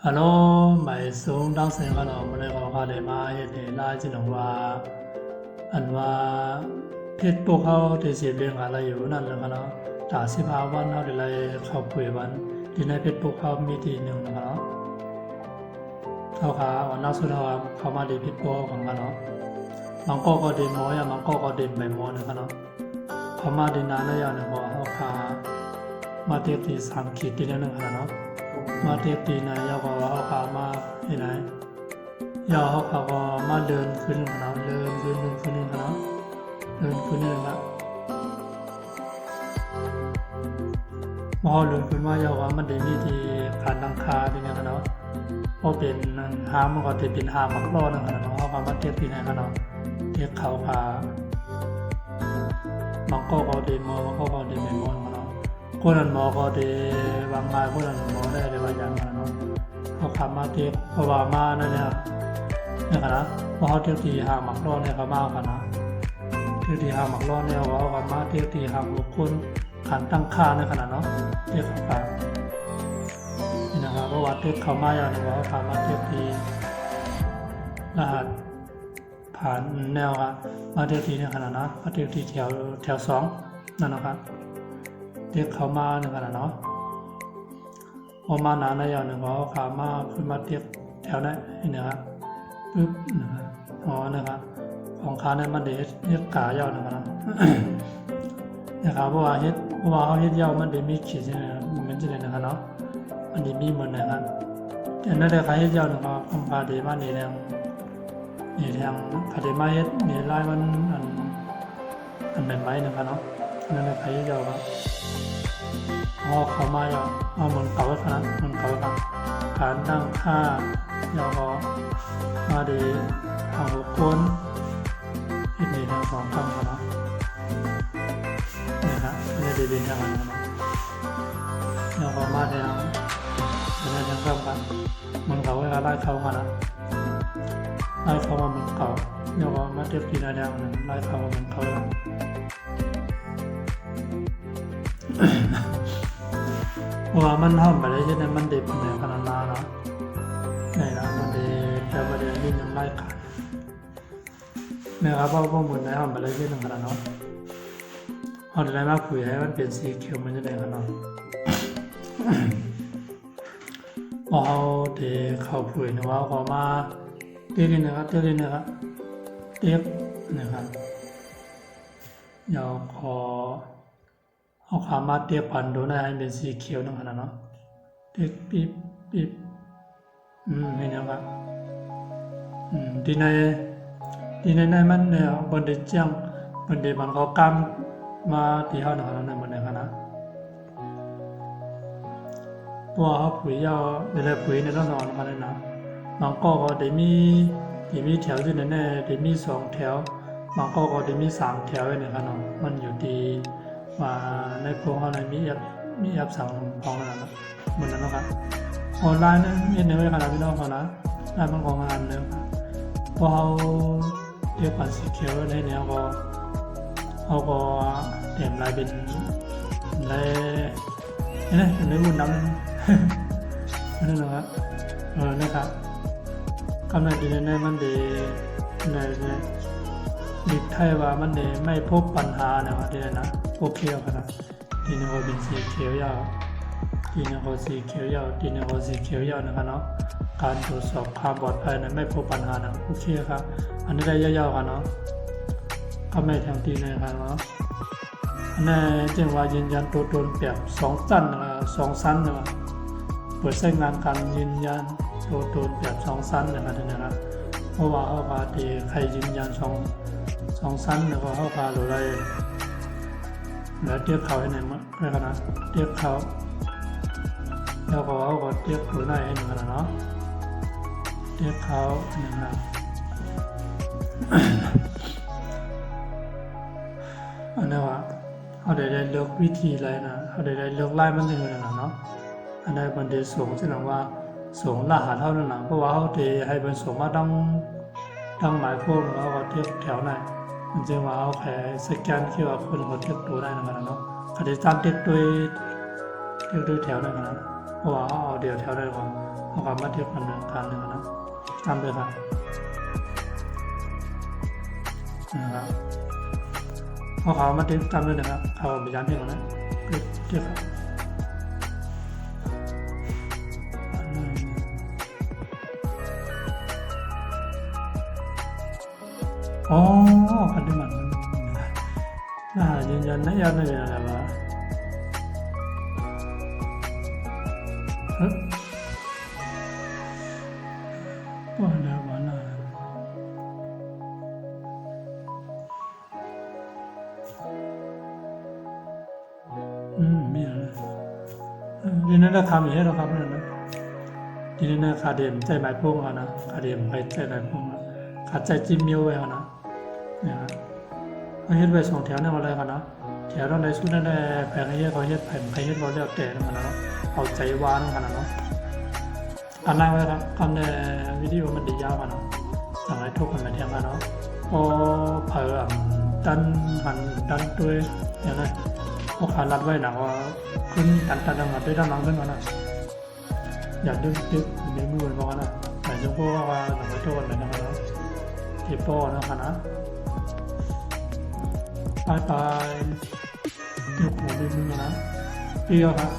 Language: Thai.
ฮัลโหลหมายสูงดังเสียงกันหรอมันเลยขอข่าวเลยมาเหตุไล่จินว่าอันว่าเพชรพวกเขาที่สิเรียงอะไรอยู่นั่นเลยกันเนาะจาก15 วันเขาได้ไล่เขาป่วยวันที่ในเพชรพวกเขามีทีหนึ่งนะครับเนาะเขาขาวันนักสุดเขามาดีเพชรพวกของกันเนาะบางก็ดีน้อยบางก็ดีไม่หมดนะครับเนาะเขามาดีนานแล้วอย่างหนึ่งว่าเขาขามาเทียบที่3 ขีดที่นั่นนะครับเนาะมาเทียบตีไหนยาวกว่าเขาขามาที่ไหนยาวเขาขาก็มาเดินขึ้นขนาดเดินขึ้นขนาดเดินขึ้นนี่ละพอเดินขึ้นมายาวว่ามันได้มีที่การตั้งค่าที่นี่ขนาดพอเป็นหามันก็จะเป็นหามักรอดขนาดเขาขามาเทียบตีไหนขนาดเทียบเขาขามันก็ดีมอมันก็ดีไม่มอขนาดคนนั้นมอก็ดีบางรายคนนั้นมอได้เลยว่าอย่างนั้นเนาะเขาขับมาเทียบเพราะว่ามานั่นเนี่ยนะพอเขาเทียบที่หาหมักรอดเนี่ยเขามากันนะเทียบที่หาหมักรอดเนี่ยเขามาเทียบที่หาบุคคลขันตั้งค่าในขนาดเนาะเทียบเขานี่นะครับเพราะว่าเทียบเขามาอย่างนี้ว่าเขามาเทียบที่รหัสผ่านแนวครับมาเทียบที่ในขนาดนะมาเทียบที่แถว2นั่นนะครับเทียบเขามาในขนาดเนาะพอมานานในอย่างหนึ่งเขาขามาขึ้นมาเทียบแถวนั้นนี่นะครับปึ๊บนะครับนะครับของขาเนี่ยมันเด็ดกายาวนะครับนะครับเพราะว่าเขาเฮ็ดยาวมันเด็ดมีขีดใช่ไหมมันจะเลยนะครับเนาะมันเด็ดมีเหมือนนะครับแต่นั่นเลยขาเฮ็ดยาวนะครับคำพาเดมานี่แรงนี่แรงขาเดมาเฮ็ดนี่ลายมันอันเป็นไม้นะครับเนาะนั่นเลยขาเฮ็ดยาวครับเขามายาวเหมือนเขาขนาดเหมือนเขาครับการตั้งค่ายาวมาดีทางบุคคลที่มีทั้ง2 คำกันนะนี่นะไม่ได้ดีอย่างนั้นนะยาวมาแทงเป็นทางคำกันมันเขาเวลาไล่เขามานะไล่เขามาเหมือนเขายาวมาเทียบปีนาแดงนะไล่เขามาเหมือนเขาแล้วว่ามันทำไปได้ยังไงมันเด็ดเป็นขนาดนั้นนะนี่นะมันเด็ดแต่ประเด็นนี้ยังไล่ขาดเนี่ยครับเพราะเหมือนในทำไปได้ยังไงขนาดนั้นเอาได้มากคุยให้มันเป็นสีเขียวมันจะได้ขนาดเอาเด็กเขาคุยนะว่าเขามาเตี้ยนี่นะครับเตี้ยนะครับเตี้ยนะครับอยากขอเอาขามาเทียบพันดูนะให้เป็นสีเขียวนั่นขนาดเนาะเทียบปิ๊บนี่นะครับที่ในมันเนี่ยบนเดจังบนเดมันเขากำมาที่เขาหนักนั้นบนเดขนาดตัวเขาปุ๋ยยาวเวลาปุ๋ยในต้องนอนมาเลยนะบางก็ได้มีแถวที่นั่นเนี่ยได้มี2 แถวบางก็ได้มี3 แถวเนี่ยขนาดมันอยู่ที่ว่าในโครงเขาในมีแอปสั่งของนั่นนะเหมือนนั้นนะครับออนไลน์นั้นมีเนื้อขนาดพี่น้องเขานะได้บางของงานเนื้อพอเขาเรียกผ่านสีเขียวในแนวก็เขาก็เตรียมลายเป็นลายนี่เป็นลายมุนน้ำนั่นนะครับนะครับกำลังดีในมันดีในดิบไทยว่ามันดีไม่พบปัญหาเนี่ยว่าดีนะโอเคครับทีนี้ก็เป็นสีเขียวยาวทีนี้ก็สีเขียวยาวทีนี้ก็สีเขียวยาวนะครับเนาะการตรวจสอบความปลอดภัยนั้นไม่พบปัญหานะโอเคครับอันนี้ได้ยาวๆกันเนาะก็ไม่ทางทีนะครับเนาะอันนี้จึงว่ายืนยันตัวตนแบบ2 สั้น2 สั้นนะครับเปิดใช้งานการยืนยันตัวตนแบบ2 สั้นนะครับเพราะว่าเขาพาที่ใครยืนยัน2 สั้นแล้วก็เขาพาหรืออะไรแล้วเทียบเขาให้ไหนมั้งอะไรกันนะเทียบเขาแล้วก็เอาก็เทียบตัวไหนให้หนึ่งกันเนาะเทียบเขาหนึ่งนะอันนี้ว่าเขาได้เลือกวิธีอะไรนะเขาได้เลือกไล่มันถึงขนาดเนาะอันนี้มันได้ส่งแสดงว่าส่งรหัสเท่านั้นนะเพราะว่าเขาได้ให้เป็นส่งมาตั้งหมายพวกแล้วก็เทียบแถวไหนมันจะว่าเอาแค่สแกนคิวอาร์คนเขาเทียบตัวได้นะครับเนาะเขาจะตามเทียบด้วยแถวได้นะครับเพราะว่าเอาเดียวแถวได้ก่อนเ เอาความมาเทียบกันหนึ่งการหนึ่งนะทำเลยครับนะครับเอาความมาเทียบกันเลยนะครับเอาไปย้ำเทียบกันนะเทียบครับอ๋อคันที่มันน่ายืนยันนะยันเลยอะไรวะว่าแล้วว่าน่ามีอะไรทีนี้เราทำอย่างนี้เราทำนั่นนะทีนี้นะคาเดียมใจหมายพุ่งอ่ะนะคาเดียมไปใจหมายพุ่งอ่ะขาดใจจิ้มมิ้วไว้อ่ะนะเนี่ยเขาเฮ็ดไว้2 แถวเนี่ยอะไรกันนะแถวนั้นในสุดนั่นแหละแผงให้เขาเฮ็ดแผ่นให้เฮ็ดเราเรียกแต่นั่นนะเอาใจวานกันนะเนาะอันนั้นไว้ครับคำในวิดีโอมันดียาวกันเนาะสั่งให้ทุกคนมาเทียงกันเนาะพอเผลอดันหันดันด้วยอย่างไรพอขารัดไว้หนักว่าขึ้นดันมาด้วยด้านหลังขึ้นมานะอยากดึกมีมือบอกนะแต่จงพวกว่าหนังให้ทุกคนมาเทียงกันเนาะที่ป้อนะครับนะบายบายยกหัวด้วยมือนะพี่ครับ